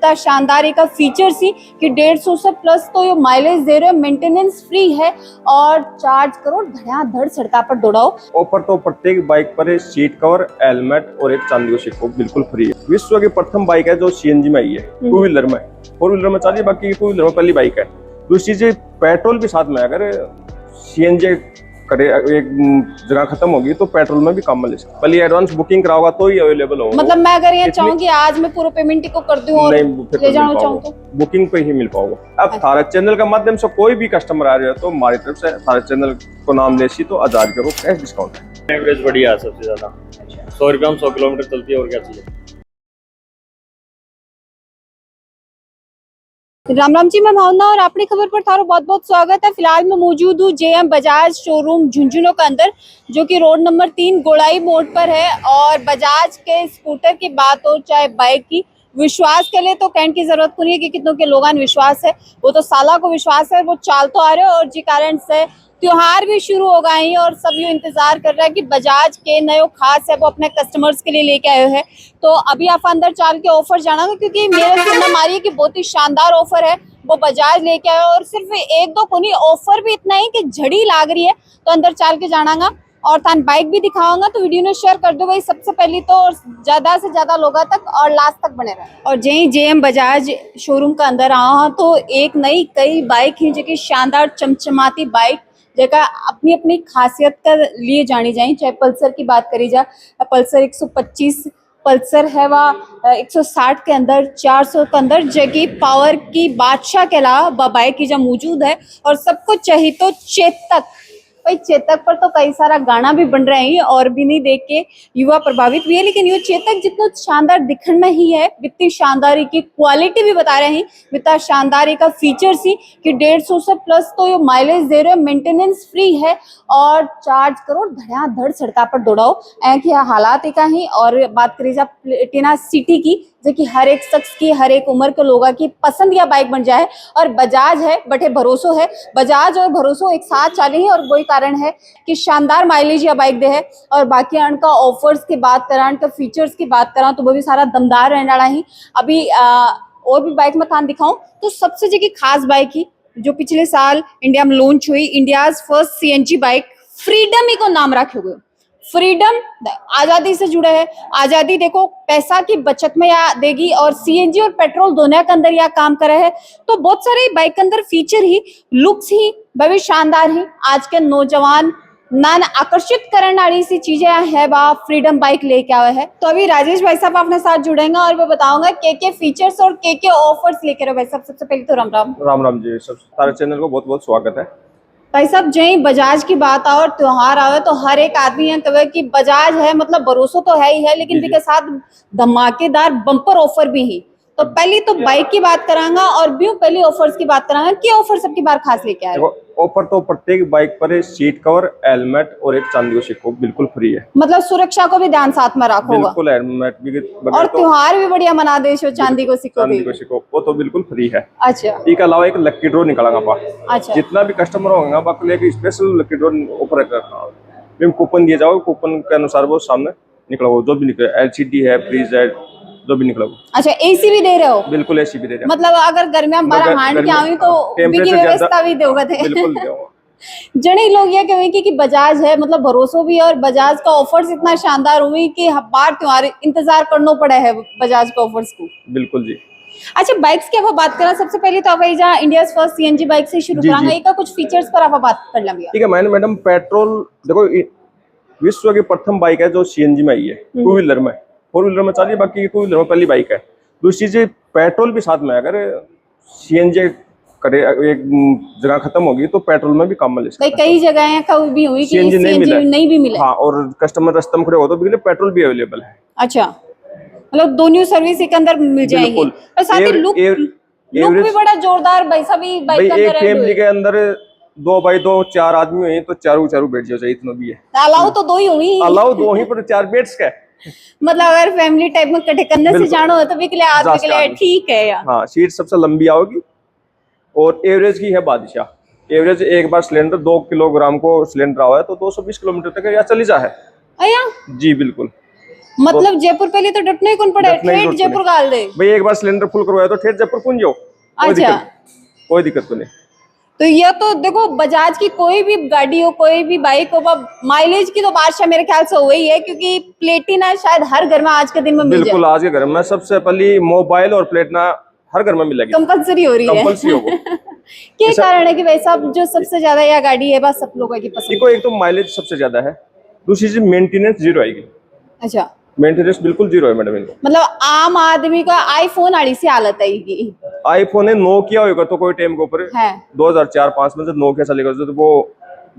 इतना शानदार एक फीचर्स ही कि 150 से प्लस तो ये माइलेज दे रहे हो, मेंटेनेंस फ्री है और चार्ज करो धड़ाधड़ सड़क पर दौड़ाओ। ऑफर तो प्रत्येक बाइक पर सीट कवर, हेलमेट और एक चांदी का सिक्का बिल्कुल फ्री है। विश्व की प्रथम बाइक है जो सीएनजी में आई है। टू व्हीलर में, फोर व्हीलर में चलिए, बाकी टू व्हीलर में पहली बाइक है। दूसरी चीज पेट्रोल भी साथ में, अगर सीएनजी करे एक जगह खत्म होगी तो पेट्रोल में भी काम मिल सकता है। पहले एडवांस बुकिंग कराओगा तो ही अवेलेबल होगा। मतलब मैं अगर ये चाहूँ कि आज मैं पूरा पेमेंट को कर दूं और ले जाना चाहूँ तो बुकिंग पे ही मिल पाओगे। अब थारा चैनल के माध्यम से कोई भी कस्टमर आ रहा है तो हमारी तरफ से थारा चैनल को नाम लेसी तो 1000 रुपये को कैश डिस्काउंट है। एवरेज बढ़िया है सबसे ज्यादा। 100 रुपये में 100 किलोमीटर चलती है, और क्या चाहिए। राम राम जी, मैं भावना और अपनी खबर पर थारो बहुत बहुत स्वागत है। फिलहाल मैं मौजूद हूँ जेएम बजाज शोरूम झुंझुनू के अंदर, जो कि रोड नंबर 3 गोलाई मोड़ पर है। और बजाज के स्कूटर की बात हो चाहे बाइक की, विश्वास के लिए तो कहने की जरूरत नहीं है कि कितनों के लोगों विश्वास है, वो तो साला को विश्वास है, वो चाल तो आ रहे हो। और जी कारण से त्योहार भी शुरू हो गए हैं और सब यूँ इंतजार कर रहा है कि बजाज के नए खास है वो अपने कस्टमर्स के लिए लेके आए हैं। तो अभी आप अंदर चाल के ऑफर जाना, क्योंकि मेरे सुनने मारी है कि बहुत ही शानदार ऑफर है वो बजाज लेके आए। और सिर्फ एक दो को नहीं, ऑफर भी इतना ही कि झड़ी लाग रही है। तो अंदर चाल के जाना और थान बाइक भी दिखाऊंगा, तो वीडियो ने शेयर कर दो भाई सबसे पहले तो, और ज्यादा से ज्यादा लोगों तक और लास्ट तक बने रहे। और जय जेएम बजाज शोरूम का अंदर आया तो एक नई कई बाइक है जो कि शानदार चमचमाती बाइक, जगह अपनी अपनी खासियत का लिए जानी जाए। चाहे पल्सर की बात करी जाए, पल्सर 125 पल्सर है, वह 160 के अंदर, 400 के अंदर, जबकि पावर की बादशाह के अलावा बाइक की जो मौजूद है। और सब कुछ चाहिए तो चेतक, भाई चेतक पर तो कई सारा गाना भी बन रहे हैं और भी नहीं देख के युवा प्रभावित भी है। लेकिन ये चेतक जितना शानदार दिखने में ही है, इतनी शानदार की क्वालिटी भी बता रहे हैं, इतना शानदार का फीचर्स ही कि 150 से प्लस तो ये माइलेज दे रहे हो, मेंटेनेंस फ्री है और चार्ज करो धड़ाधड़ सड़क पर दौड़ाओ ऐसे हालात का ही। और बात करी जाए प्लेटिना सिटी की, जो कि हर एक शख्स की, हर एक उम्र के लोगों की पसंद या बाइक बन जाए। और बजाज है बटे भरोसो है, बजाज और भरोसो एक साथ चले हैं और वही कारण है कि शानदार माइलेज या बाइक दे है। और बाकी अनका ऑफर्स की बात करा, अनका फीचर्स की बात करा तो वो भी सारा दमदार रहने वाला ही। अभी और भी बाइक में थान दिखाऊं तो सबसे जगह खास बाइक ही जो पिछले साल इंडिया में लॉन्च हुई, India's first CNG bike, freedom ही को नाम रखे हुए। फ्रीडम आजादी से जुड़े है। आजादी देखो पैसा की बचत में या देगी, और सीएनजी और पेट्रोल दोनों के अंदर या काम करे है। तो बहुत सारे बाइक के अंदर फीचर ही, लुक्स ही भाई शानदार ही आज के नौजवान नान आकर्षित करने वाली सी चीजें है वह फ्रीडम बाइक लेके आए है। तो अभी राजेश भाई साहब अपने साथ जुड़ेंगे और मैं बताऊंगा के फीचर्स और के ऑफर्स लेके रहे भाई साहब। सबसे पहले तो राम राम। राम राम जी, सब सारे चैनल को बहुत बहुत स्वागत है। भाई साहब जय बजाज की बात आओ और त्योहार आवे तो हर एक आदमी है कहे कि बजाज है, मतलब भरोसा तो है ही है, लेकिन इसके साथ धमाकेदार बम्पर ऑफर भी है। तो पहले तो बाइक की बात करांगा और भी पहले ऑफर्स की बात करांगा कि ऑफर सबकी बार खास लेके आए। ऑफर तो प्रत्येक बाइक पर सीट कवर, हेलमेट और एक चांदी का सिक्का बिल्कुल फ्री है। मतलब सुरक्षा को भी ध्यान साथ में रखोगा, बिल्कुल हेलमेट भी, और त्योहार भी बढ़िया मना दे चांदी को सिक्का वो तो बिल्कुल फ्री है। अच्छा, इसके अलावा एक लक्की ड्रॉ निकालेगा। अच्छा, जितना भी कस्टमर होगा बाकी लेके स्पेशल लक्की ड्रॉ ऑफर रखा, कूपन दिए जाओ, कूपन के अनुसार वो सामने निकला हो, जो भी निकले, एलसीडी है, फ्रीज है, जो भी निकला हो। अच्छा, एसी भी दे रहे हो? बिल्कुल एसी भी दे रहे हो। मतलब अगर गर्मियां बारह हांड के आवी तो बिकी व्यवस्था भी दोगे थे? बिल्कुल दोगे। जने लोग ये कहेंगे कि बजाज है मतलब भरोसा भी है, और बजाज का ऑफर्स इतना शानदार हुई कि बार त्योहार इंतजार करना पड़ा है बजाज का ऑफर्स को। बिल्कुल जी। अच्छा, बाइक्स की आप बात करें, सबसे पहले तो आप इंडिया फर्स्ट सीएनजी बाइक से शुरू करांगे, एक कुछ फीचर्स पर आप बात कर लेंगे। ठीक है मैडम, पेट्रोल देखो विश्व की प्रथम बाइक है जो सीएनजी में आई है। टू व्हीलर में, फोर व्हीलर में चलिए, बाकी टू व्हीलर में पहली बाइक है। दूसरी चीज पेट्रोल भी साथ में, अगर सीएनजी करे एक जगह खत्म होगी तो पेट्रोल में भी काम मिल सकता है। कई जगह का भी हुई कि सीएनजी नहीं भी मिला। हाँ, और कस्टमर रास्ते में खड़े हो तो पेट्रोल भी अवेलेबल है। अच्छा, मतलब दोनों सर्विस एक अंदर मिल जाएगी। और साथ ही लुक भी बड़ा जोरदार भाई साहब बाइक के अंदर है। फैमिली के अंदर 2x2 4 आदमी हुए तो चारों बैठ जाओ, चाहिए इतना भी है। अलाउ तो दो ही हुई, अलाउ दो ही पर 4 बेड्स का। मतलब अगर फैमिली टाइप में कटे करने से जानो हो तो भी के लिए आदमी के लिए ठीक है यार। हाँ, सीट सबसे लंबी आओगी और एवरेज की है बादशाह। एवरेज एक बार सिलेंडर 2 किलोग्राम को सिलेंडर आवा है तो 220 किलोमीटर तक या चली जा है। अया जी बिल्कुल। मतलब जयपुर पहले तो डटने कौन पड़े, डटना ही ठेठ डटने। जयपुर गाल दे। भाई एक बार सिलेंडर फुल करवाया तो ठेठ जयपुर पहुंच जाओ, अच्छा। कोई दिक्कत तो नहीं। तो ये तो देखो बजाज की कोई भी गाड़ी हो, कोई भी बाइक हो, माइलेज की तो बादशाह मेरे ख्याल से वही है, क्योंकि प्लेटिना शायद हर घर में आज के दिन में मिल बिल्कुल, जाए, आज के घर में सबसे पहली मोबाइल और प्लेटिना हर घर में मिलेगी, कंपलसरी हो रही है। कंपल्सरी होगा। क्या कारण है कि भाई साहब जो सबसे ज्यादा यह गाड़ी है बस सब लोगों की पसंद देखो एक तो माइलेज सबसे ज्यादा है, दूसरी चीज मेंटेनेंस जीरो आएगी। अच्छा, मेंटेनेंस बिल्कुल जीरो है मैडम इनको। मतलब आम आदमी का आईफोन आड़ी सी हालत है ये आईफोन है, नोकिया होगा तो कोई टाइम के ऊपर है। 2004-5 में जब नोकिया चलेगा तो वो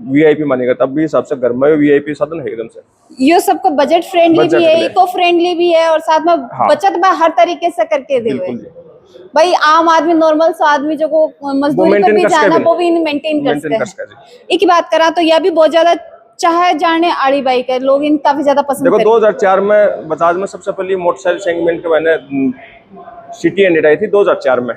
वीआईपी मानेगा, तब भी हिसाब से घर में वीआईपी साधन है एकदम से। ये सबको बजट फ्रेंडली बजट भी है, में। इको फ्रेंडली भी है, और साथ में हाँ। बचत में हर तरीके से करके दे हुए। बिल्कुल जी। भाई आम आदमी नॉर्मल सा आदमी जो को मजदूरी पे maintain भी कर सके जाना भी। वो भी मेंटेन कर मेंटेन कर सकते हैं। सके। एक ही बात करा तो यह भी बहुत ज्यादा चाहे जाने आड़ी बाइक है, लोग इन काफी ज्यादा पसंद देखो करते 2004 में बजाज में सबसे पहले मोटरसाइकिल सेगमेंट के मैंने सिटी हंड्रेड आई थी 2004 में।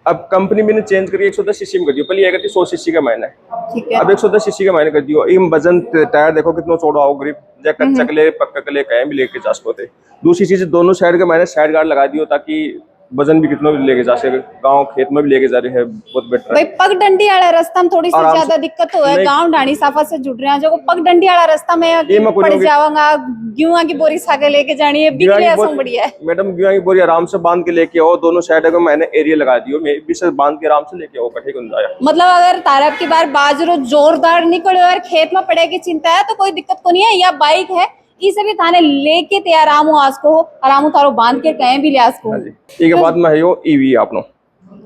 अब कंपनी मैंने चेंज करके 110 सीसी में कर दी, पहले ये करती 100 सीसी का मायने, हैं। ठीक है। अब 110 सीसी का मायने कर दियो। इम वजन टायर देखो कितना चौड़ा हो, ग्रिप जे कच्चा कले पक्का कले कहीं भी लेके जा सकते। दूसरी चीज दोनों साइड के मायने साइड गार्ड लगा दियो ताकि वजन भी कितना भी लेके जा सके, गांव खेत में भी लेके जा रहे हैं, बहुत बेटर भाई है। पगडंडी वाला रास्ता में थोड़ी सी आराम से- ज्यादा दिक्कत हो है, नहीं। गांव ढाणी साफा से जुड़ रहे हैं, जो पगडंडी वाला रास्ता में ये मैं कोई पड़ नहीं- जाऊंगा, गेहूं की बोरी सागे लेके जानी है, बिक लिया सो बढ़िया है। मैडम गेहूं की बोरी आराम से बांध के लेके आओ, दोनों साइड को मैंने एरिया लगा दियो, मैं भी से बांध के आराम से लेके आओ, कठे को जाया। मतलब अगर तारब की बार बाजरो जोरदार निकले और खेत में पड़े की चिंता है तो कोई दिक्कत को नहीं है, या बाइक है इसे भी थाने लेके ते आराम हो आज को आराम तारो बांध के कहीं भी ले आज को। हाँ जी। एक बात में है यो ईवी आपनो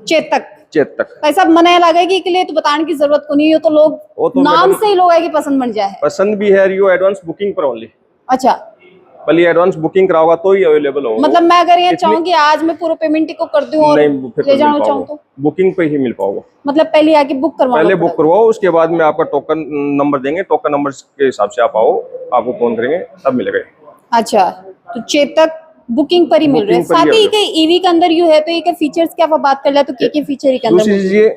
चेतक चेतक ऐसा मने लगेगी के लिए तो बताने की जरूरत को नहीं है, तो वो लोग तो नाम मैडम- से ही लोग है कि पसंद बन जाए। पसंद भी है, यो एडवांस बुकिंग पर ओनली, अच्छा, पहले एडवांस बुकिंग कराओगा तो ही अवेलेबल होगा। मतलब मैं अगर ये इतनी- चाहूँ कि आज मैं पूरा पेमेंट को कर दूं और नहीं, फिर ले जाना चाहूँ तो बुकिंग पे ही मिल पाओगे। मतलब पहले आके बुक करवाना पहले पड़ेगा। बुक करवाओ, उसके बाद में आपका टोकन नंबर देंगे, टोकन नंबर के हिसाब से आप आओ, आपको फोन करेंगे तब मिलेगा। अच्छा, तो चेतक बुकिंग पर ही मिल रहे हैं। बुकिंग पर ही साथ ही के ईवी के अंदर यू है तो ये फीचर्स क्या आप बात कर ले तो क्या फीचर ही के अंदर दूसरी मौजूद चीज ये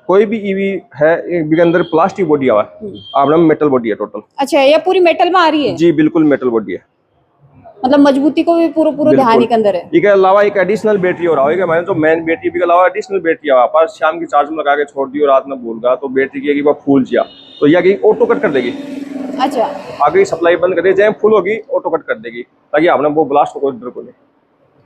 कोई भी ईवी है इसके अंदर प्लास्टिक बॉडी आवा है, आपने मेटल बॉडी है टोटल। अच्छा, ये पूरी मेटल में आ रही है, जी बिल्कुल मेटल बॉडी है, मतलब मजबूती को भी पूरा पूरा बिल्कुल। ध्यान ही के अंदर है। इसके अलावा एक एडिशनल बैटरी और आएगा, मैंने जो मेन बैटरी के अलावा एडिशनल बैटरी आवा पर शाम की चार्ज में लगा के छोड़ दी और रात में भूल गया तो बैटरी की वो फूल जिया तो यह की ऑटो कट कर देगी, अच्छा, आगे सप्लाई बंद कर देगी, जब फुल होगी ऑटो कट कर देगी ताकि आपने वो ब्लास्ट को डर को नहीं,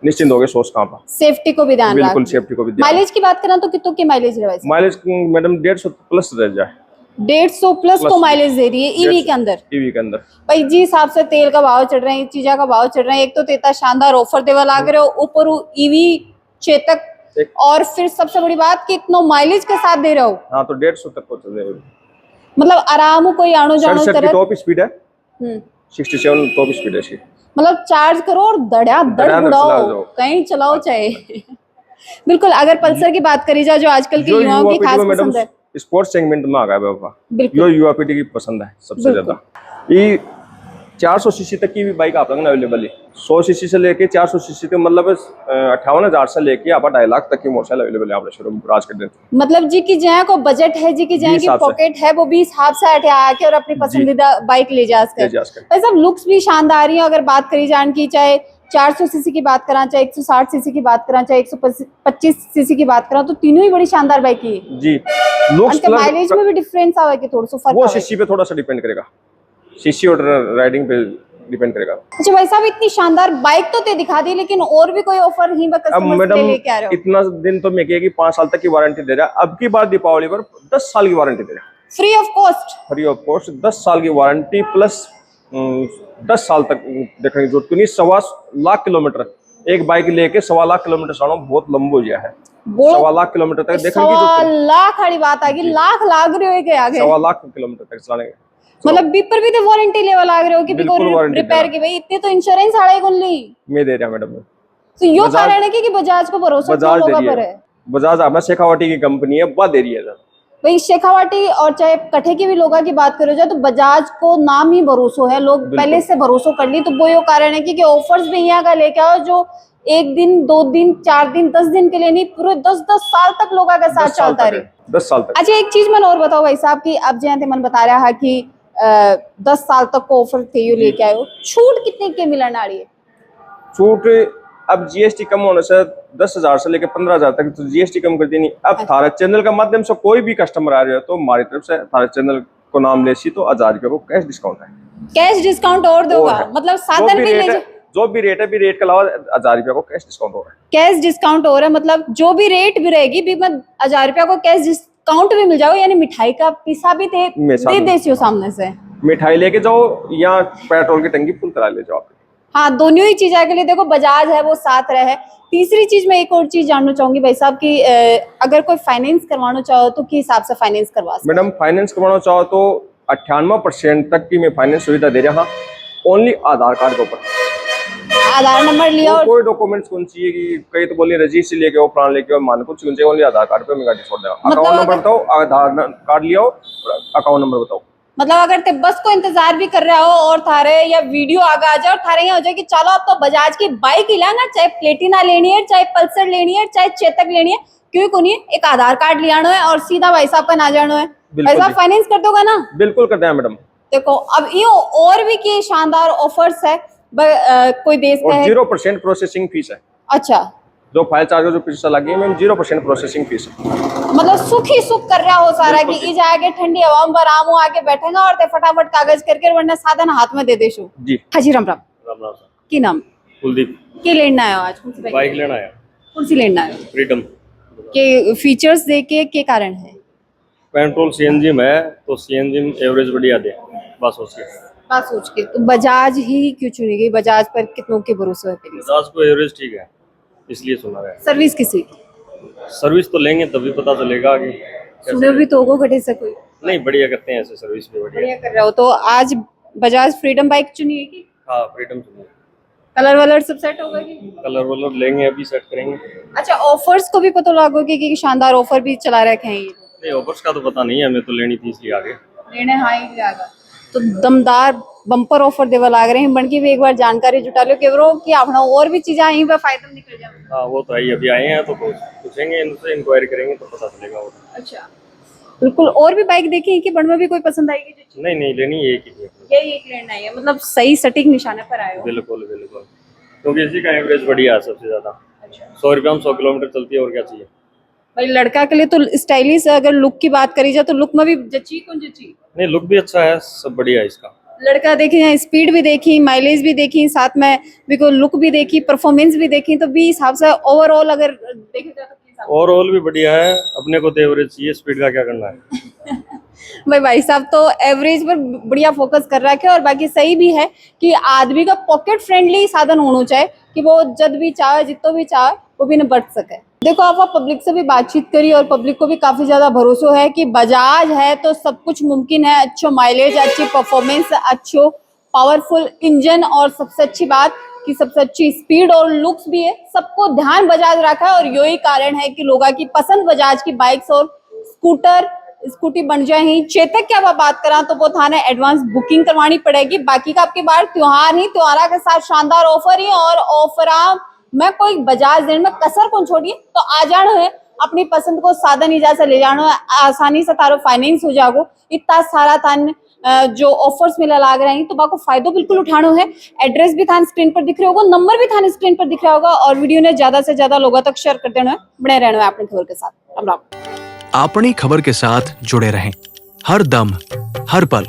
निश्चिंत हो गए सोच कहाँ पर। सेफ्टी को भी ध्यान बिल्कुल रखना। सेफ्टी को भी ध्यान। माइलेज की बात करें तो कितों की माइलेज है वैसे? माइलेज मैडम 150 प्लस रह जाए, 150 प्लस तो माइलेज दे रही है ईवी के अंदर। ईवी के अंदर भाई जी हिसाब से तेल का भाव चढ़ रहे हैं, चीजा का भाव चढ़ रहे हैं, एक तो तेता शानदार ऑफर देवा लाग रहे हो, ऊपर ईवी चेतक, और फिर सबसे बड़ी बात कि इतना माइलेज के साथ दे रहे हो, हाँ तो 150 तक पहुंच जाएगी। मतलब आराम हो कोई आनो जानो 67 की तरह। टॉप स्पीड है, हम्म, 67 टॉप स्पीड है इसकी। मतलब चार्ज करो और दड़ा दड़ धड़ाधड़ उड़ाओ, चलाओ जाओ। कहीं चलाओ चाहे। बिल्कुल, अगर पल्सर की बात करी जाए जो आजकल के जो युवाओं की खास मैडम पसंद है, स्पोर्ट्स सेगमेंट में आ गया बाबा, बिल्कुल जो युवा पीढ़ी की पसंद है सबसे बिल्कुल। ज्यादा। ये 400 सीसी तक की भी बाइक आप लोगों अवेलेबल है, 100 सीसी से लेके 400 सीसी तक, मतलब 58,000 से लेके आप 2.5 लाख तक की मोटरसाइकिल अवेलेबल है आपके शोरूम पर आज के दिन। मतलब जी की जहाँ को बजट है, जी की जहाँ की हिसाब से। पॉकेट है, वो भी हिसाब से हटे आके और अपनी पसंदीदा बाइक ले जा सकते ले हैं। जा सकते हैं। भाई साहब लुक्स भी शानदार ही है, अगर बात करी जान की चाहे 400 सीसी की बात करा, चाहे 160 सीसी की बात करा, चाहे 125 सीसी की बात करा, तो तीनों ही बड़ी शानदार बाइक ही है। जी लुक्स उनके माइलेज में भी डिफरेंस आवे कि थोड़ा सा फर्क वो आवे। सीसी पे थोड़ा सा डिपेंड करेगा, सीसी और राइडिंग पे डिपेंड करेगा। अच्छा भाई साहब, इतनी शानदार बाइक तो ते दिखा दी, लेकिन और भी कोई ऑफर ही अब कस्टमर्स मैडम के लेके आ रहे हो? इतना दिन तो मैं कहेगी 5 साल तक की वारंटी दे रहा है, अब की बार दीपावली पर 10 साल की वारंटी दे रहा है, free of cost. Free of cost 10 साल की वारंटी प्लस 10 साल तक देखने की जरूरत नहीं। 1.25 लाख किलोमीटर एक बाइक लेके 1.25 लाख किलोमीटर चलाना बहुत लंबा हो गया है, 1.25 लाख किलोमीटर तक देखने की 1.25 लाख वाली बात आ गई, लाख लाग रहे हो के आगे, 1.25 लाख किलोमीटर तक चलाने के मतलब बीपर भी तो वारंटी लेवल आ रहे हो कि बिल्कुल वारंटी रिपेयर की, भाई इतने तो इंश्योरेंस आड़े कौन ली, मैं दे रहा मैडम। तो यो बजाज- कारण है कि बजाज को भरोसा बजाज तो दे लोगों रही पर है, है। बजाज आपने शेखावाटी की कंपनी है, वह दे रही है सर। भाई शेखावाटी और चाहे कठे की भी लोगों की बात करो जाए तो बजाज को नाम ही भरोसा है, लोग पहले से भरोसा कर ली, तो वो यो कारण है कि ऑफर्स भी यहाँ का लेके आओ जो 1 दिन 2 दिन 4 दिन 10 दिन के लिए नहीं, पूरे 10-10 साल तक लोगों का साथ चलता रहे। 10 साल तक। अच्छा एक चीज मैंने और बताओ भाई साहब की, अब जैसे मन बता रहा है कि 10 साल तक को ऑफर थे यो लेके आए हो, छूट कितने के मिलने आ रही है? छूट अब जीएसटी कम होने से 10,000 से लेकर 15,000 तक तो जीएसटी कम कर दी नहीं। अब थारा चैनल का माध्यम से कोई भी कस्टमर आ रहा है तो हमारी तरफ से थारा चैनल को नाम लेसी तो 1000 रुपये को कैश डिस्काउंट है। कैश डिस्काउंट और दोगा? मतलब साधन भी ले जो भी रेट है भी रेट के अलावा 1000 रुपये को कैश डिस्काउंट हो रहा है। कैश डिस्काउंट हो रहा है, मतलब जो भी रेट भी रहेगी भी मैं 1000 रुपया को कैश डिस्काउंट भी मिल जाओ, यानी मिठाई का पीसा भी दे देसी सामने से। मिठाई लेके जाओ या पेट्रोल की टंकी फुल करा ले जाओ आप। हाँ, दोनों ही चीज के लिए देखो बजाज है वो साथ रहे। तीसरी चीज मैं एक और चीज जानना चाहूंगी भाई साहब की अगर कोई फाइनेंस करवाना चाहो तो किस हिसाब से फाइनेंस करवा सकते? मैडम फाइनेंस करवाना चाहो तो 98% तक की मैं फाइनेंस सुविधा दे रहा हूँ, ओनली आधार कार्ड के ऊपर। आधार नंबर लिया और कोई डॉक्यूमेंट्स कौन चाहिए कि कई तो बोलिए रजिस्ट्री लेके आओ, प्राण लेके आओ, मान कुछ चाहिए, ओनली आधार कार्ड पे मैं गाड़ी छोड़ देगा। अकाउंट नंबर बताओ, आधार कार्ड लिया अकाउंट नंबर बताओ। मतलब अगर ते बस को इंतजार भी कर रहा हो और थारे या वीडियो आगे आ जाए और थारे यहाँ हो जाए कि चलो अब तो बजाज की बाइक ही लाना, चाहे प्लेटिना लेनी है, चाहे पल्सर लेनी है, चाहे चेतक लेनी है, क्यों को नहीं एक आधार कार्ड लियानो है और सीधा भाई साहब का ना जानो है, भाई साहब फाइनेंस कर दोगा ना? बिल्कुल कर दें मैडम। देखो अब ये और भी की शानदार ऑफर्स है, कोई देश का है 0% प्रोसेसिंग फीस है। अच्छा, जो फाइल चार्ज जो पैसा लगे मैम 0% प्रोसेसिंग फीस है। मतलब सुख ही सुख कर रहा हो सारा कि इज आगे ठंडी हवा में आराम हो आके बैठेगा और ते फटाफट कागज करके वरना साधन हाथ में दे देशो जी। हाजी राम राम। राम राम सर। की नाम? कुलदीप। के लेना है आज? कौन सी बाइक लेना है। कौन सी लेना है? फ्रीडम के फीचर्स देके के कारण है? पेट्रोल सीएनजी में है तो सीएनजी में एवरेज बढ़िया दे, बस उसके बात सोच के तो बजाज ही क्यों चुनी गई? बजाज पर कितनों के भरोसे है? बजाज को एवरेज ठीक है इसलिए सुना है। सर्विस किसी सर्विस तो लेंगे तभी पता चलेगा कि सुने भी तो होगा घटे से कोई नहीं, बढ़िया करते हैं ऐसे सर्विस भी बढ़िया कर रहा हो। तो आज बजाज फ्रीडम बाइक चुनी है कि? हाँ फ्रीडम सुनिए। कलर वलर सब सेट होगा कि? कलर वलर लेंगे अभी सेट करेंगे। अच्छा, ऑफर्स को भी पता लगोगे कि शानदार ऑफर भी चला रखे हैं ये? नहीं ऑफर्स का तो पता नहीं है, हमें तो लेनी थी इसलिए आगे लेने हाँ ही जाएगा तो दमदार बम्पर ऑफर देवा लाग रहे हैं। बनकी भी एक बार जानकारी जुटा लो कि अपना और भी चीजें आई वह फायदा निकल जाए। हाँ वो तो है ही, अभी आए हैं तो पूछेंगे इनसे, इंक्वायरी करेंगे तो पता चलेगा वो। अच्छा बिल्कुल। और भी बाइक देखी कि बड़ में भी कोई पसंद आएगी? नहीं नहीं लेनी एक ही थी, यही एक लेना है, मतलब सही सटीक निशाने पर आए हो। बिल्कुल बिल्कुल, क्योंकि इसी का एवरेज बढ़िया है सबसे ज्यादा। 100 रुपये में 100 किलोमीटर चलती है, और क्या चाहिए भाई। लड़का के लिए तो स्टाइलिश, अगर लुक की बात करी जाए तो लुक में भी जची कौन जची? नहीं लुक भी अच्छा है, सब बढ़िया है इसका। लड़का देखी, स्पीड भी देखी, माइलेज भी देखी, साथ में भी को लुक भी देखी, परफॉर्मेंस भी देखी, तो भी हिसाब से ओवरऑल अगर देखे जाए तो ओवरऑल भी बढ़िया है। अपने को तो एवरेज चाहिए, स्पीड का क्या करना है। भाई साहब तो एवरेज पर बढ़िया फोकस कर रखे और बाकी सही भी है कि आदमी का पॉकेट फ्रेंडली साधन होना चाहिए कि वो जब भी चाहे जितो भी चाहे वो भी न बढ़ सके। देखो आप पब्लिक से भी बातचीत करी और पब्लिक को भी काफी ज्यादा भरोसा है कि बजाज है तो सब कुछ मुमकिन है। अच्छो माइलेज, अच्छी परफॉर्मेंस, अच्छो पावरफुल इंजन और सबसे अच्छी बात कि सबसे अच्छी स्पीड और लुक्स भी है। सबको ध्यान बजाज रखा है और यही कारण है कि लोगों की पसंद बजाज की बाइक्स और स्कूटी बन जाए ही। चेतक की अब बात करा तो वो थाने एडवांस बुकिंग करवानी पड़ेगी। बाकी का आपके बार त्योहार के साथ शानदार ऑफर ही और ऑफर मैं कोई बजाज देने में कसर कौन छोड़िए तो आ जाना है। अपनी पसंद को साधन इजा से ले जाना है, आसानी से तारो फाइनेंस हो जागो। इतना सारा थान जो ऑफर्स मिला लाग रहे हैं तो बाको फायदो बिल्कुल उठाना है। एड्रेस भी थान स्क्रीन पर दिख रहा होगा, नंबर भी थान स्क्रीन पर दिख रहा होगा और वीडियो ने ज्यादा से ज्यादा लोगों तक शेयर कर देना है। बने रहना है अपनी खबर के साथ। अपनी खबर के साथ जुड़े रहें हर दम हर पल।